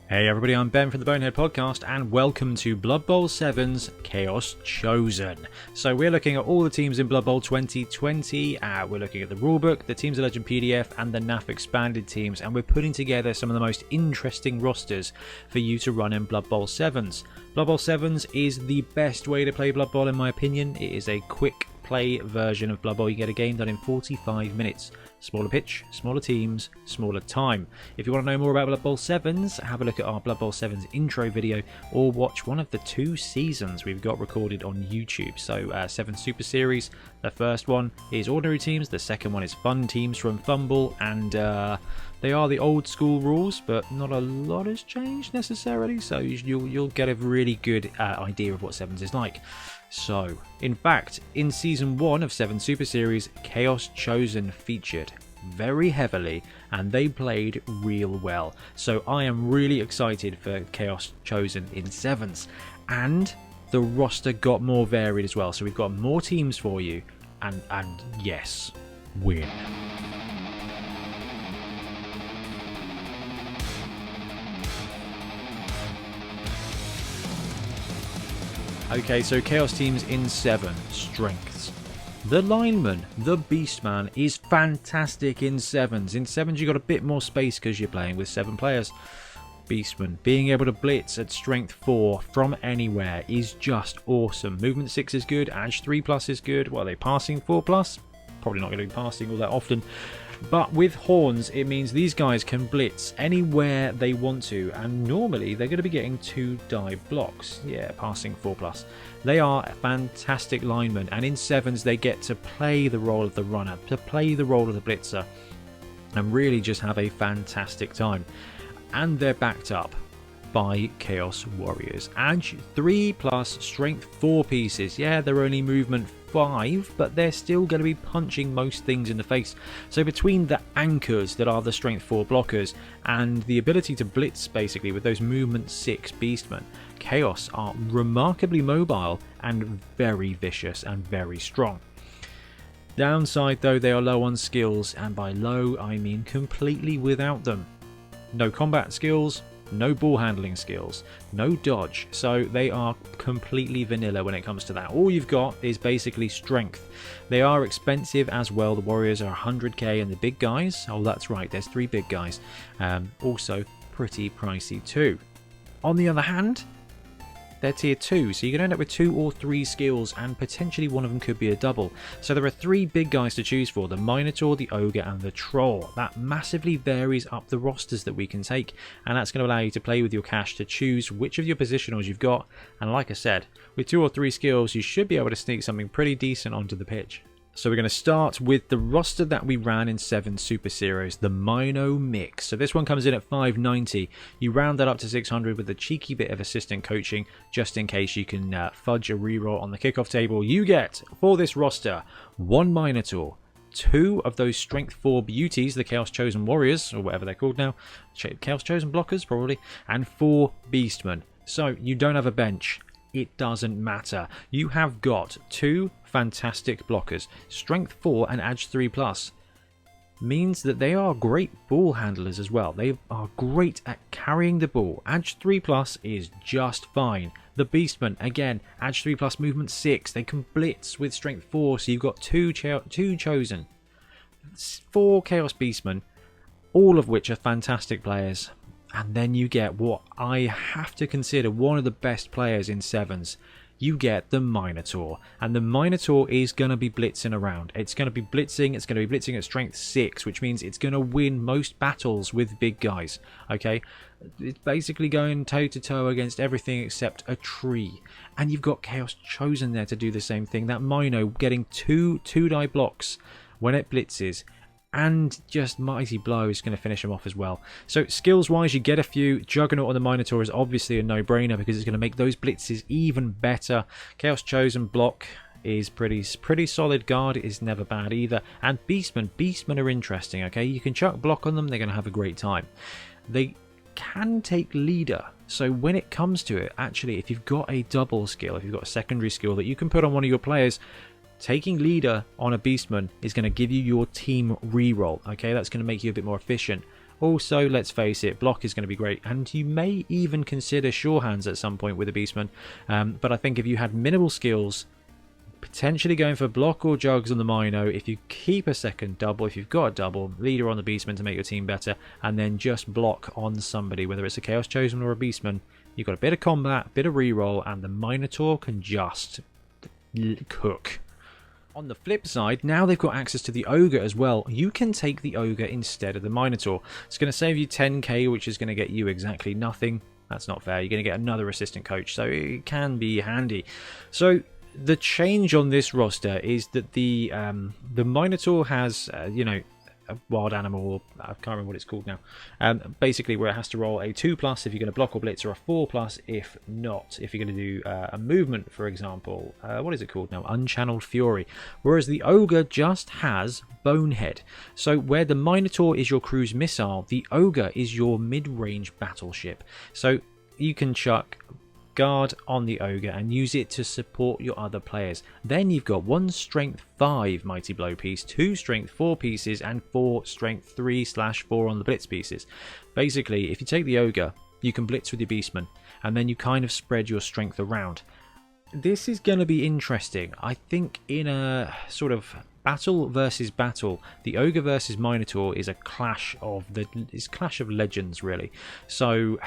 Hey everybody, I'm Ben from the Bonehead podcast and welcome to Blood Bowl 7's Chaos Chosen. So we're looking at all the teams in Blood Bowl 2020, we're looking at the rulebook, the Teams of Legend PDF and the NAF expanded teams, and we're putting together some of the most interesting rosters for you to run in Blood Bowl 7s. Blood Bowl 7s is the best way to play Blood Bowl in my opinion. It is a quick play version of Blood Bowl. You get a game done in 45 minutes. Smaller pitch, smaller teams, smaller time. If you want to know more about Blood Bowl 7s, have a look at our Blood Bowl 7s intro video or watch one of the 2 seasons we've got recorded on YouTube. So 7 Super Series, the first one is Ordinary Teams, the second one is Fun Teams from Fumble, and they are the old school rules, but not a lot has changed necessarily, so you'll get a really good idea of what 7s is like. So, in fact, in Season 1 of 7 Super Series, Chaos Chosen featured very heavily and they played real well. So I am really excited for Chaos Chosen in 7s. And the roster got more varied as well. So we've got more teams for you and yes, win. Okay, so Chaos teams in 7. Strengths. The lineman, the Beastman, is fantastic in 7s. In 7s you got a bit more space because you're playing with 7 players. Beastman, being able to blitz at strength 4 from anywhere is just awesome. Movement 6 is good, edge 3+ is good. What are they, passing 4+? Probably not going to be passing all that often. But with horns, it means these guys can blitz anywhere they want to, and normally they're going to be getting 2 die blocks. Yeah, passing 4+. They are fantastic linemen, and in 7s they get to play the role of the runner, to play the role of the blitzer, and really just have a fantastic time. And they're backed up by Chaos Warriors. Edge 3+, strength 4 pieces. Yeah, they're only movement 5, but they're still going to be punching most things in the face. So between the anchors that are the strength 4 blockers and the ability to blitz basically with those movement 6 beastmen, Chaos are remarkably mobile and very vicious and very strong. Downside though, they are low on skills, and by low I mean completely without them. No combat skills, no ball handling skills, no dodge, so they are completely vanilla when it comes to that. All you've got is basically strength. They are expensive as well. The Warriors are 100k, and the big guys, oh that's right, there's 3 big guys, also pretty pricey too. On the other hand, they're tier 2, so you can end up with 2 or 3 skills, and potentially one of them could be a double. So there are 3 big guys to choose for: the Minotaur, the Ogre and the Troll. That massively varies up the rosters that we can take, and that's going to allow you to play with your cash to choose which of your positionals you've got. And like I said, with 2 or 3 skills you should be able to sneak something pretty decent onto the pitch. So we're going to start with the roster that we ran in 7 Super Series, the Mino Mix. So this one comes in at 590. You round that up to 600 with a cheeky bit of assistant coaching, just in case you can fudge a reroll on the kickoff table. You get, for this roster, 1 Minotaur, 2 of those strength 4 beauties, the Chaos Chosen Warriors, or whatever they're called now, Chaos Chosen Blockers probably, and 4 Beastmen. So you don't have a bench. It doesn't matter. You have got 2 fantastic blockers. Strength 4 and edge 3+ means that they are great ball handlers as well. They are great at carrying the ball. Edge 3+ is just fine. The Beastmen, again, edge 3+ movement 6. They can blitz with strength 4, so you've got 2 chosen. 4 Chaos Beastmen, all of which are fantastic players. And then you get what I have to consider one of the best players in 7s. You get the Minotaur, and the Minotaur is going to be blitzing around. It's going to be blitzing at strength 6, which means it's going to win most battles with big guys. Okay, it's basically going toe to toe against everything except a tree. And you've got Chaos Chosen there to do the same thing. That Mino getting 2 die blocks when it blitzes, and just Mighty Blow is going to finish him off as well. So skills wise, you get a few. Juggernaut on the Minotaur is obviously a no-brainer because it's going to make those blitzes even better. Chaos Chosen block is pretty solid. Guard is never bad either. And Beastmen are interesting, okay? You can chuck block on them, they're going to have a great time. They can take leader, so when it comes to it, actually, if you've got a double skill, if you've got a secondary skill that you can put on one of your players, taking leader on a Beastman is going to give you your team reroll. Okay, that's going to make you a bit more efficient. Also, let's face it, block is going to be great, and you may even consider sure hands at some point with a Beastman. But I think if you had minimal skills, potentially going for block or jugs on the Mino, if you keep a second double, if you've got a double, leader on the Beastman to make your team better, and then just block on somebody, whether it's a Chaos Chosen or a Beastman, you've got a bit of combat, a bit of reroll, and the Minotaur can just cook. On the flip side, now they've got access to the Ogre as well. You can take the Ogre instead of the Minotaur. It's going to save you 10k, which is going to get you exactly nothing. That's not fair. You're going to get another assistant coach, so it can be handy. So the change on this roster is that the Minotaur has, you know, a wild animal, or I can't remember what it's called now. Basically, where it has to roll a 2+ if you're going to block or blitz, or a 4+ if not. If you're going to do a movement, for example, what is it called now? Unchanneled Fury. Whereas the Ogre just has Bonehead. So where the Minotaur is your cruise missile, the Ogre is your mid-range battleship. So you can chuck guard on the Ogre and use it to support your other players. Then you've got 1 strength 5 mighty blow piece, 2 strength 4 pieces, and 4 strength 3/4 on the blitz pieces. Basically, if you take the Ogre, you can blitz with your Beastman, and then you kind of spread your strength around. This is going to be interesting. I think in a sort of battle versus battle, the Ogre versus Minotaur is a clash of legends, really. So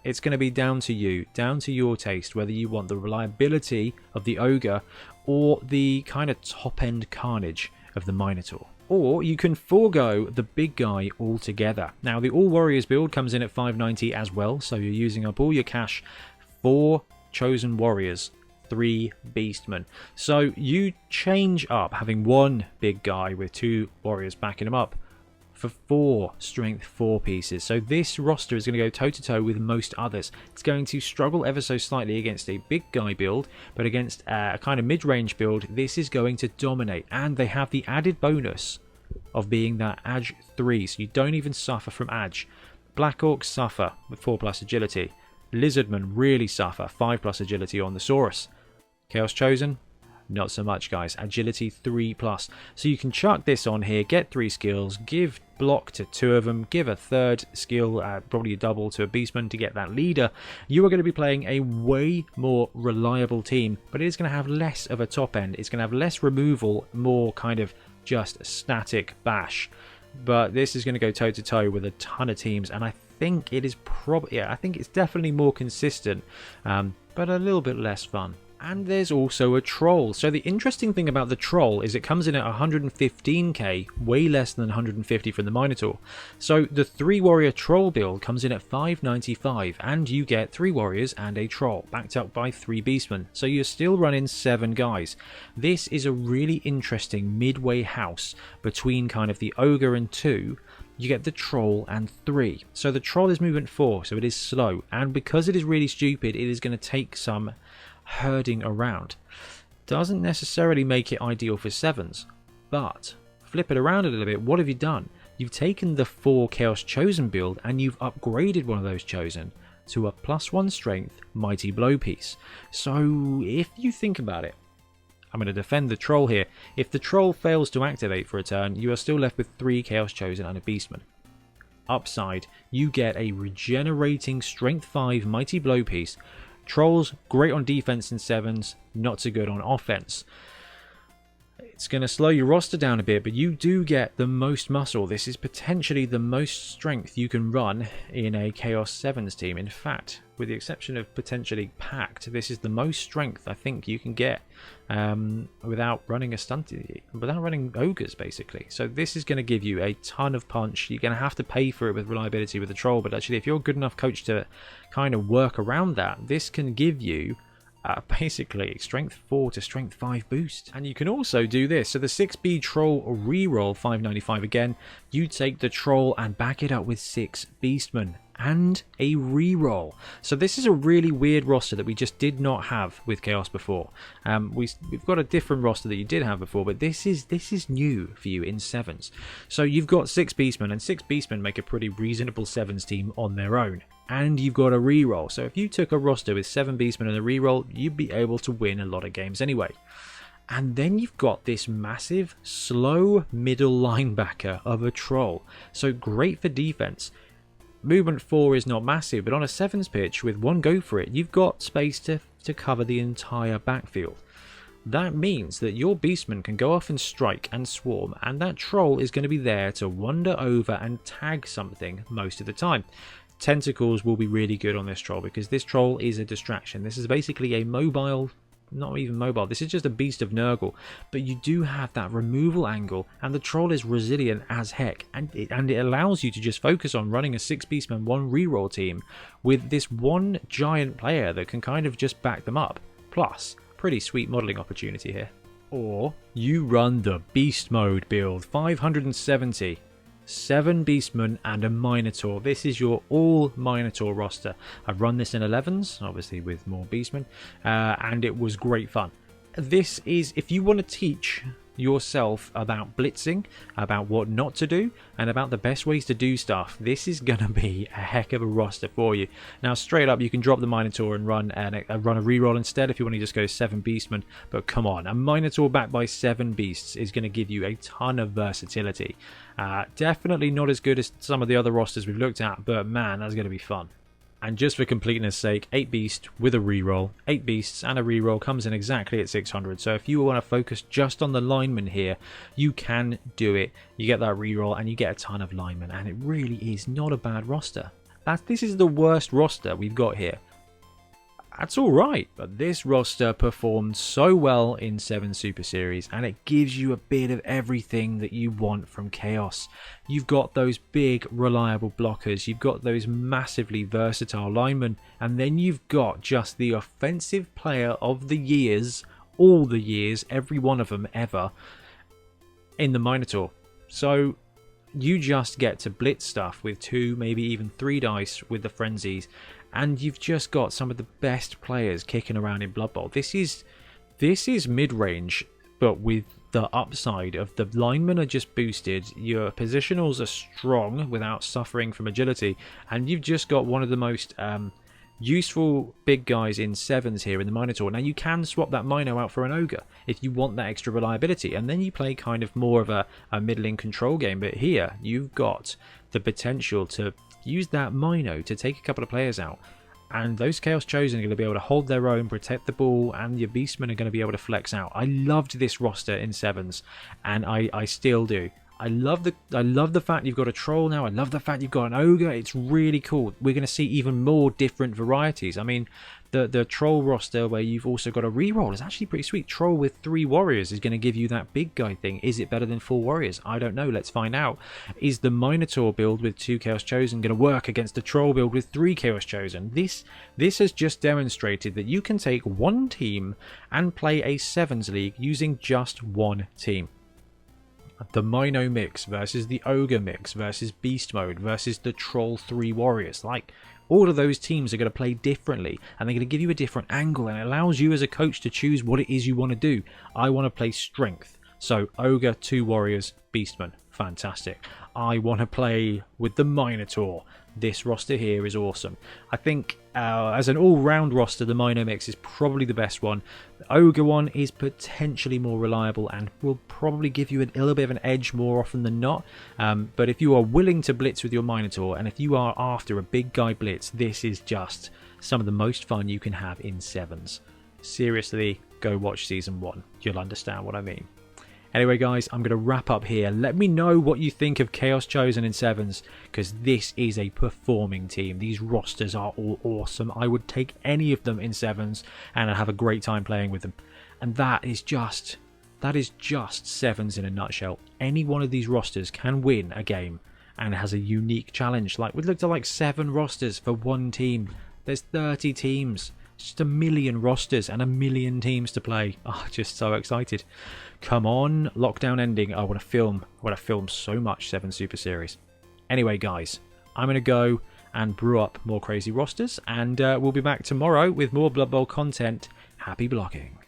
it's going to be down to you, down to your taste, whether you want the reliability of the Ogre or the kind of top-end carnage of the Minotaur. Or you can forego the big guy altogether. Now, the All Warriors build comes in at 590 as well, so you're using up all your cash, 4 Chosen Warriors, 3 Beastmen. So you change up having 1 big guy with 2 warriors backing him up for 4 strength 4 pieces. So this roster is going to go toe to toe with most others. It's going to struggle ever so slightly against a big guy build, but against a kind of mid-range build, this is going to dominate. And they have the added bonus of being that Ag 3, so you don't even suffer from Ag. Black Orcs suffer with 4+ agility. Lizardmen really suffer 5+ agility on the Saurus. Chaos Chosen, not so much, guys. Agility 3+. So you can chuck this on here, get 3 skills, give block to 2 of them, give a 3rd skill, probably a double to a Beastman to get that leader. You are going to be playing a way more reliable team, but it is going to have less of a top end. It's going to have less removal, more kind of just static bash. But this is going to go toe to toe with a ton of teams, and I think it is I think it's definitely more consistent, but a little bit less fun. And there's also a troll. So the interesting thing about the troll is it comes in at 115k, way less than 150 from the Minotaur. So the 3 warrior troll build comes in at 595, and you get 3 warriors and a troll, backed up by 3 beastmen. So you're still running 7 guys. This is a really interesting midway house between kind of the Ogre and 2. You get the troll and 3. So the troll is movement 4, so it is slow. And because it is really stupid, it is going to take some herding around. Doesn't necessarily make it ideal for 7s, but flip it around a little bit. What have you done? You've taken the 4 Chaos Chosen build and you've upgraded one of those Chosen to a +1 strength mighty blow piece. So if you think about it, I'm going to defend the troll here. If the troll fails to activate for a turn, you are still left with 3 Chaos Chosen and a Beastman. Upside, you get a regenerating strength 5 mighty blow piece. Trolls, great on defense in 7s, not so good on offense. It's going to slow your roster down a bit, but you do get the most muscle. This is potentially the most strength you can run in a Chaos 7s team. In fact, with the exception of potentially Pact, this is the most strength I think you can get without running without running ogres, basically. So this is going to give you a ton of punch. You're going to have to pay for it with reliability with the troll, but actually if you're a good enough coach to kind of work around that, this can give you basically strength 4 to strength 5 boost. And you can also do this. So the 6B troll reroll 595 again. You take the troll and back it up with 6 beastmen and a reroll. So this is a really weird roster that we just did not have with Chaos before. We've got a different roster that you did have before, but this is new for you in 7s. So you've got 6 beastmen, and 6 beastmen make a pretty reasonable 7s team on their own. And you've got a reroll. So if you took a roster with 7 beastmen and a reroll, you'd be able to win a lot of games anyway. And then you've got this massive, slow middle linebacker of a troll. So great for defense. movement 4 is not massive, but on a 7s pitch with one go for it, you've got space to cover the entire backfield. That means that your beastman can go off and strike and swarm, and that troll is going to be there to wander over and tag something most of the time. Tentacles will be really good on this troll because this troll is a distraction. This is basically a mobile, not even mobile, this is just a beast of Nurgle, but you do have that removal angle, and the troll is resilient as heck, and it allows you to just focus on running a 6 beastman 1 reroll team with this one giant player that can kind of just back them up. Plus, pretty sweet modelling opportunity here. Or you run the beast mode build, 570, 7 beastmen and a minotaur. This is your all minotaur roster. I've run this in 11s, obviously with more beastmen, and it was great fun. This is, if you want to teach yourself about blitzing, about what not to do, and about the best ways to do stuff, this is gonna be a heck of a roster for you. Now, straight up, you can drop the minotaur and run a reroll instead if you want to just go 7 beastmen, but come on, a minotaur backed by 7 beasts is going to give you a ton of versatility. Definitely not as good as some of the other rosters we've looked at, but man, that's going to be fun. And just for completeness sake, 8 beast with a reroll, 8 beasts and a reroll comes in exactly at 600. So if you want to focus just on the linemen here, you can do it. You get that reroll and you get a ton of linemen, and it really is not a bad roster. This is the worst roster we've got here. That's alright, but this roster performed so well in 7 Super Series, and it gives you a bit of everything that you want from Chaos. You've got those big, reliable blockers, you've got those massively versatile linemen, and then you've got just the offensive player of the years, all the years, every one of them ever, in the Minotaur. So you just get to blitz stuff with 2, maybe even 3 dice with the frenzies, and you've just got some of the best players kicking around in Blood Bowl. This is mid-range, but with the upside of the linemen are just boosted, your positionals are strong without suffering from agility, and you've just got one of the most useful big guys in 7s here in the Minotaur. Now you can swap that Mino out for an Ogre if you want that extra reliability, and then you play kind of more of a middling control game, but here you've got the potential to use that Mino to take a couple of players out, and those Chaos Chosen are going to be able to hold their own, protect the ball, and your Beastmen are going to be able to flex out. I loved this roster in 7s, and I still do. I love the fact you've got a troll now. I love the fact you've got an ogre. It's really cool. We're going to see even more different varieties. I mean, the troll roster where you've also got a reroll is actually pretty sweet. Troll with 3 warriors is going to give you that big guy thing. Is it better than 4 warriors? I don't know. Let's find out. Is the Minotaur build with 2 Chaos Chosen going to work against the troll build with 3 Chaos Chosen? This has just demonstrated that you can take one team and play a 7s league using just one team. The Mino mix versus the Ogre mix versus Beast Mode versus the Troll 3 Warriors. Like, all of those teams are going to play differently, and they're going to give you a different angle, and it allows you as a coach to choose what it is you want to do. I want to play strength, so Ogre, 2 Warriors, Beastman, fantastic. I want to play with the Minotaur. This roster here is awesome. I think as an all-round roster, the Mino mix is probably the best one. The Ogre one is potentially more reliable and will probably give you a little bit of an edge more often than not. But if you are willing to blitz with your Minotaur, and if you are after a big guy blitz, this is just some of the most fun you can have in 7s. Seriously, go watch Season 1. You'll understand what I mean. Anyway, guys, I'm going to wrap up here. Let me know what you think of Chaos Chosen in 7s, because this is a performing team. These rosters are all awesome. I would take any of them in 7s, and I'd have a great time playing with them. And that is just 7s in a nutshell. Any one of these rosters can win a game, and has a unique challenge. Like, we looked at like 7 rosters for one team. There's 30 teams. Just a million rosters and a million teams to play. Oh, just so excited. Come on, lockdown ending. I want to film so much 7 Super Series. Anyway, guys, I'm going to go and brew up more crazy rosters, and we'll be back tomorrow with more Blood Bowl content. Happy blocking.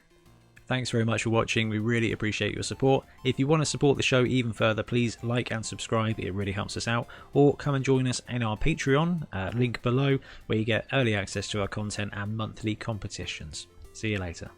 Thanks very much for watching. We really appreciate your support. If you want to support the show even further, please like and subscribe. It really helps us out. Or come and join us in our Patreon, link below, where you get early access to our content and monthly competitions. See you later.